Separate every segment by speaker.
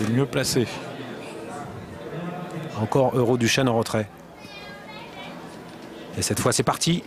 Speaker 1: le mieux placé.
Speaker 2: Encore Euroduchesne en retrait. Et cette fois c'est parti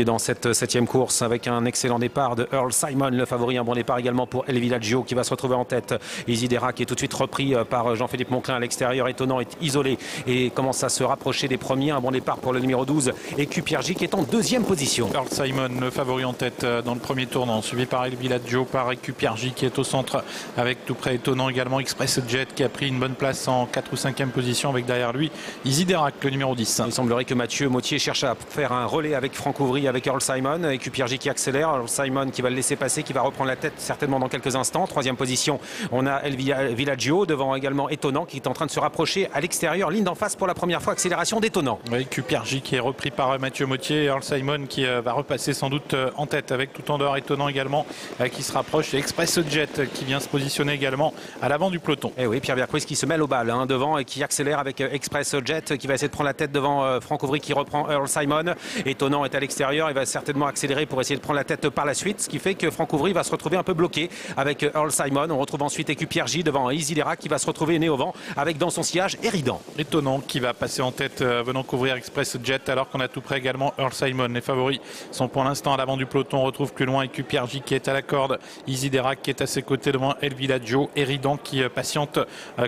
Speaker 2: dans cette 7e course avec un excellent départ de Earl Simon, le favori. Un bon départ également pour El Villaggio qui va se retrouver en tête. Isidera qui est tout de suite repris par Jean-Philippe Monclin à l'extérieur. Étonnant est isolé et commence à se rapprocher des premiers. Un bon départ pour le numéro 12 Equipiergy qui est en 2e position.
Speaker 1: Earl Simon, le favori en tête dans le premier tournant, suivi par El Villaggio, par Equipiergy qui est au centre avec tout près Étonnant également. Express Jet qui a pris une bonne place en 4 ou 5e position avec derrière lui Isidera, le numéro 10.
Speaker 2: Il semblerait que Mathieu Mottier cherche à faire un relais avec Franck Ouvry, avec Earl Simon. Equipiergy qui accélère, Earl Simon qui va le laisser passer, qui va reprendre la tête certainement dans quelques instants. 3e position, on a El Villaggio, devant également Étonnant qui est en train de se rapprocher à l'extérieur, ligne d'en face pour la première fois, accélération d'Étonnant.
Speaker 1: Oui, Equipiergy qui est repris par Mathieu Mottier, Earl Simon qui va repasser sans doute en tête avec tout en dehors Étonnant également qui se rapproche, et Express Jet qui vient se positionner également à l'avant du peloton.
Speaker 2: Et oui, Pierre Vercruis qui se mêle au bal devant et qui accélère avec Express Jet qui va essayer de prendre la tête devant Franck Ouvry qui reprend Earl Simon. Étonnant est à l'extérieur, il va certainement accélérer pour essayer de prendre la tête par la suite, ce qui fait que Franck Ouvry va se retrouver un peu bloqué avec Earl Simon. On retrouve ensuite Equipiergy devant Isidera qui va se retrouver né au vent avec dans son sillage Eridan.
Speaker 1: Étonnant qui va passer en tête venant couvrir Express Jet alors qu'on a tout près également Earl Simon. Les favoris sont pour l'instant à l'avant du peloton. On retrouve plus loin Equipiergy qui est à la corde, Isidera qui est à ses côtés devant El Villaggio, Eridan qui patiente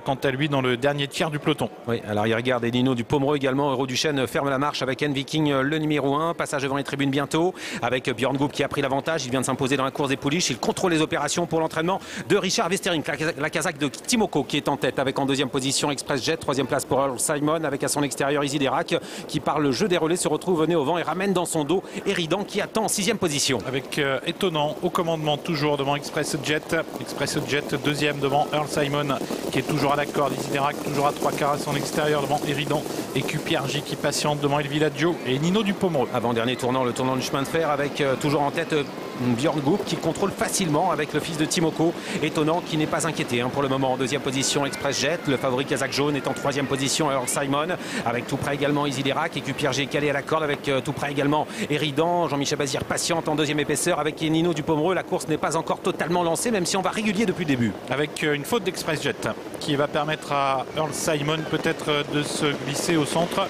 Speaker 1: quant à lui dans le dernier tiers du peloton.
Speaker 2: Oui, à l'arrière-garde et Nino du Pomereux également. Euroduchesne ferme la marche avec N-Viking le numéro 1. Passage devant les tribunes bientôt avec Björn Goop qui a pris l'avantage. Il vient de s'imposer dans la course des pouliches. Il contrôle les opérations pour l'entraînement de Richard Westerink. La Kazakh de Timoko qui est en tête avec en 2e position Express Jet. 3e place pour Earl Simon avec à son extérieur Isiderac qui par le jeu des relais se retrouve né au vent et ramène dans son dos Eridan qui attend en 6e position.
Speaker 1: Avec Étonnant au commandement toujours devant Express Jet. Express Jet 2e devant Earl Simon qui est toujours à la corde. Isiderac toujours à 3/4 à son extérieur devant Eridan. Equipiergy qui patiente devant El Villaggio et Nino du Pomereux.
Speaker 2: Avant-dernier tournant, le tournant du chemin de fer avec toujours en tête Björn Goop qui contrôle facilement avec le fils de Timoko. Étonnant qui n'est pas inquiété pour le moment. En 2e position Express Jet. Le favori kazakh jaune est en 3e position Earl Simon avec tout près également Isiderac. Equipiergy calé à la corde avec tout près également Eridan. Jean-Michel Bazir patiente en 2e épaisseur avec Nino du Pomereux. La course n'est pas encore totalement lancée même si on va régulier depuis le début.
Speaker 1: Avec une faute d'Express Jet qui va permettre à Earl Simon peut-être de se glisser au centre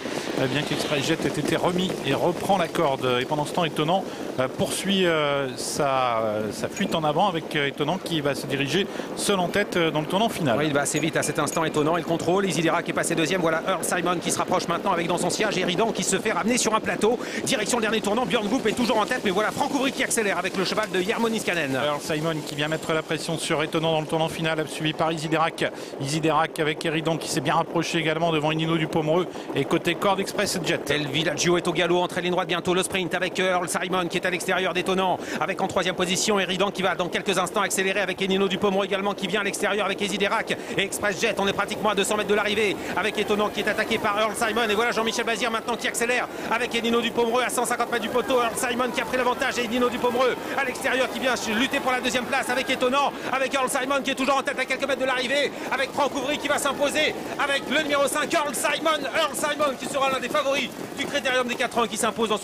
Speaker 1: bien qu'Express Jet ait été remis et reprend la corde. Et pendant ce temps Étonnant poursuit sa fuite en avant avec Étonnant qui va se diriger seul en tête dans le tournant final.
Speaker 2: Oui, il va assez vite à cet instant. Étonnant, il contrôle. Isidera qui est passé 2e. Voilà Earl Simon qui se rapproche maintenant avec dans son sillage Eridan qui se fait ramener sur un plateau. Direction le dernier tournant. Björn Goop est toujours en tête. Mais voilà Franck Ouvry qui accélère avec le cheval de Jarmo Niskanen.
Speaker 1: Earl Simon qui vient mettre la pression sur Étonnant dans le tournant final, suivi par Isiderac. Isiderac avec Eridan qui s'est bien rapproché également devant Nino du Pomereux. Et côté corde Express Jet.
Speaker 2: El Villaggio est au galop entre ligne droite bientôt. Le sprint avec Earl Simon qui est à l'extérieur d'Étonnant. Avec en 3e position Eridan qui va dans quelques instants accélérer avec Nino du Pomereux également qui vient à l'extérieur avec Isiderac et Express Jet. On est pratiquement à 200 mètres de l'arrivée avec Étonnant qui est attaqué par Earl Simon. Et voilà Jean-Michel Bazir maintenant qui accélère avec Nino du Pomereux à 150 mètres du poteau. Earl Simon qui a pris l'avantage et Nino du Pomereux à l'extérieur qui vient lutter pour la 2e place avec Étonnant, avec Earl Simon qui est toujours en tête à quelques mètres de l'arrivée, avec Franck Ouvry qui va s'imposer avec le numéro 5 Earl Simon qui sera l'un des favoris du Critérium des 4 ans qui s'impose dans ce